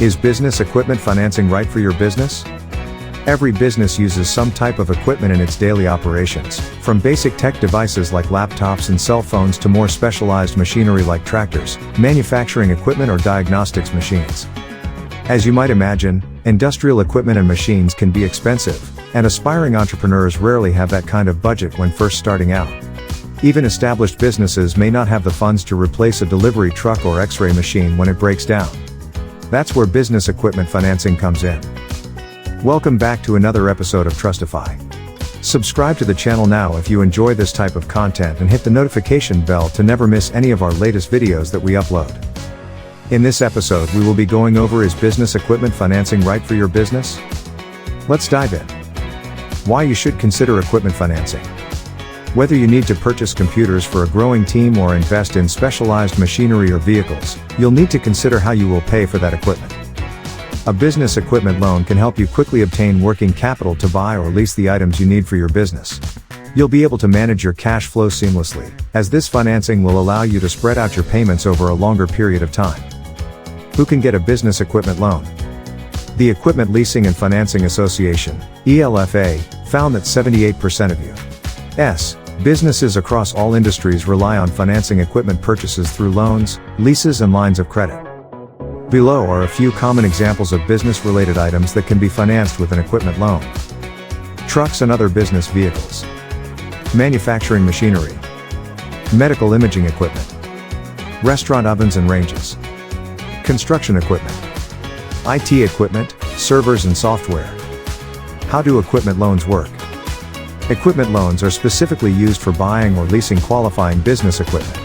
Is business equipment financing right for your business? Every business uses some type of equipment in its daily operations, from basic tech devices like laptops and cell phones to more specialized machinery like tractors, manufacturing equipment or diagnostics machines. As you might imagine, industrial equipment and machines can be expensive, and aspiring entrepreneurs rarely have that kind of budget when first starting out. Even established businesses may not have the funds to replace a delivery truck or X-ray machine when it breaks down. That's where business equipment financing comes in. Welcome back to another episode of TrustAFI. Subscribe to the channel now if you enjoy this type of content and hit the notification bell to never miss any of our latest videos that we upload. In this episode we will be going over, is business equipment financing right for your business? Let's dive in. Why you should consider equipment financing. Whether you need to purchase computers for a growing team or invest in specialized machinery or vehicles, you'll need to consider how you will pay for that equipment. A business equipment loan can help you quickly obtain working capital to buy or lease the items you need for your business. You'll be able to manage your cash flow seamlessly, as this financing will allow you to spread out your payments over a longer period of time. Who can get a business equipment loan? The Equipment Leasing and Financing Association, ELFA, found that 78% of U.S. businesses across all industries rely on financing equipment purchases through loans, leases and lines of credit. Below are a few common examples of business-related items that can be financed with an equipment loan. Trucks and other business vehicles. Manufacturing machinery. Medical imaging equipment. Restaurant ovens and ranges. Construction equipment. IT equipment, servers and software. How do equipment loans work? Equipment loans are specifically used for buying or leasing qualifying business equipment.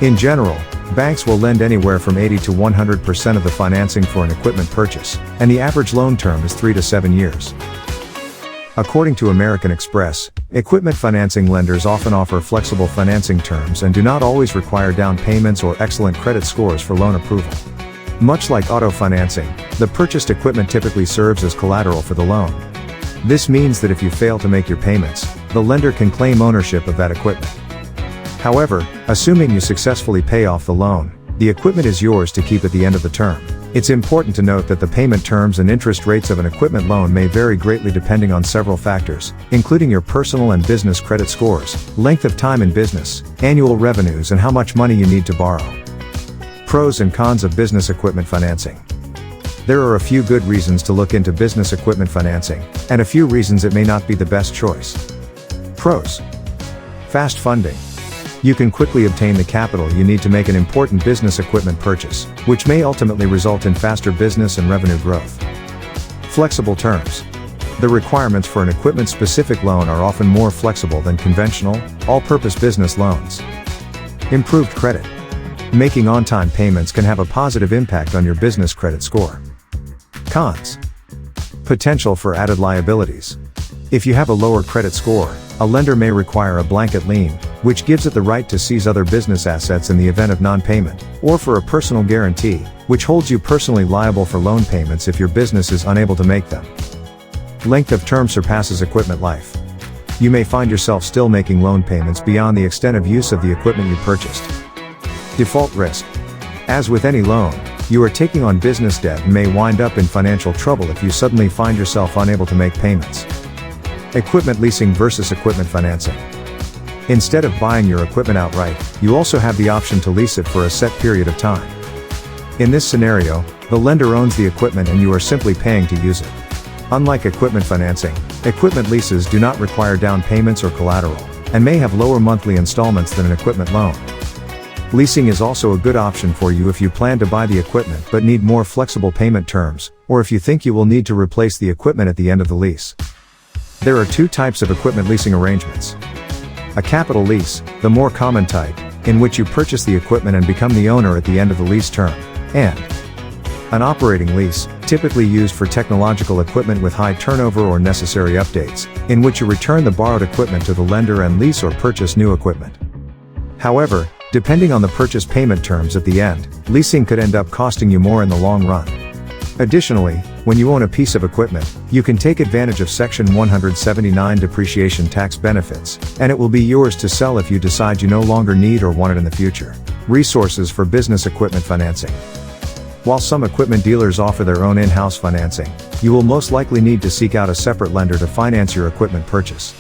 In general, banks will lend anywhere from 80 to 100% of the financing for an equipment purchase, and the average loan term is 3 to 7 years. According to American Express, equipment financing lenders often offer flexible financing terms and do not always require down payments or excellent credit scores for loan approval. Much like auto financing, the purchased equipment typically serves as collateral for the loan. This means that if you fail to make your payments, the lender can claim ownership of that equipment. However, assuming you successfully pay off the loan, the equipment is yours to keep at the end of the term. It's important to note that the payment terms and interest rates of an equipment loan may vary greatly depending on several factors, including your personal and business credit scores, length of time in business, annual revenues and how much money you need to borrow. Pros and cons of business equipment financing. There are a few good reasons to look into business equipment financing, and a few reasons it may not be the best choice. Pros. Fast funding. You can quickly obtain the capital you need to make an important business equipment purchase, which may ultimately result in faster business and revenue growth. Flexible terms. The requirements for an equipment-specific loan are often more flexible than conventional, all-purpose business loans. Improved credit. Making on-time payments can have a positive impact on your business credit score. Cons. Potential for added liabilities. If you have a lower credit score, a lender may require a blanket lien, which gives it the right to seize other business assets in the event of non-payment, or for a personal guarantee, which holds you personally liable for loan payments if your business is unable to make them. Length of term surpasses equipment life. You may find yourself still making loan payments beyond the extent of use of the equipment you purchased. Default risk. As with any loan, you are taking on business debt and may wind up in financial trouble if you suddenly find yourself unable to make payments. Equipment leasing versus equipment financing. Instead of buying your equipment outright, you also have the option to lease it for a set period of time. In this scenario, the lender owns the equipment and you are simply paying to use it. Unlike equipment financing, equipment leases do not require down payments or collateral, and may have lower monthly installments than an equipment loan. Leasing is also a good option for you if you plan to buy the equipment but need more flexible payment terms, or if you think you will need to replace the equipment at the end of the lease. There are two types of equipment leasing arrangements. A capital lease, the more common type, in which you purchase the equipment and become the owner at the end of the lease term, and an operating lease, typically used for technological equipment with high turnover or necessary updates, in which you return the borrowed equipment to the lender and lease or purchase new equipment. However, depending on the purchase payment terms at the end, leasing could end up costing you more in the long run. Additionally, when you own a piece of equipment, you can take advantage of Section 179 depreciation tax benefits, and it will be yours to sell if you decide you no longer need or want it in the future. Resources for business equipment financing. While some equipment dealers offer their own in-house financing, you will most likely need to seek out a separate lender to finance your equipment purchase.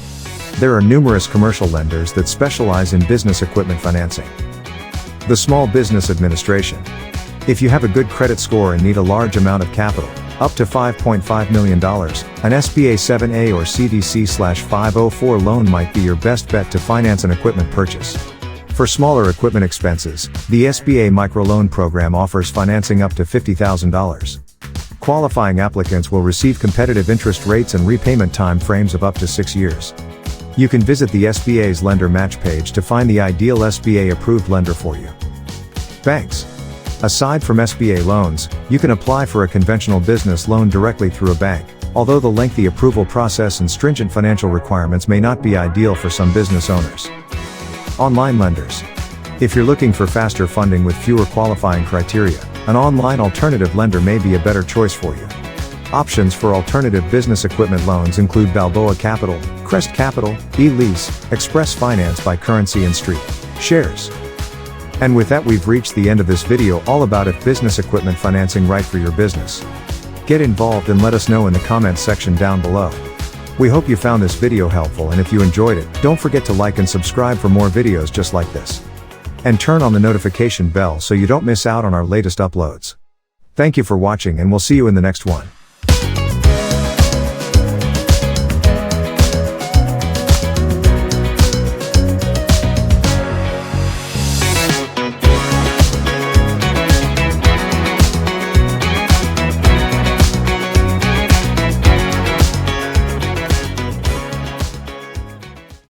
There are numerous commercial lenders that specialize in business equipment financing. The Small Business Administration. If you have a good credit score and need a large amount of capital, up to $5.5 million, an SBA 7A or CDC/504 loan might be your best bet to finance an equipment purchase. For smaller equipment expenses, the SBA microloan program offers financing up to $50,000. Qualifying applicants will receive competitive interest rates and repayment time frames of up to 6 years. You can visit the SBA's lender match page to find the ideal SBA-approved lender for you. Banks. Aside from SBA loans, you can apply for a conventional business loan directly through a bank, although the lengthy approval process and stringent financial requirements may not be ideal for some business owners. Online lenders. If you're looking for faster funding with fewer qualifying criteria, an online alternative lender may be a better choice for you. Options for alternative business equipment loans include Balboa Capital, Crest Capital, eLease, Express Finance by Currency and Street Shares. And with that, we've reached the end of this video all about if business equipment financing right for your business. Get involved and let us know in the comments section down below. We hope you found this video helpful, and if you enjoyed it, don't forget to like and subscribe for more videos just like this. And turn on the notification bell so you don't miss out on our latest uploads. Thank you for watching, and we'll see you in the next one.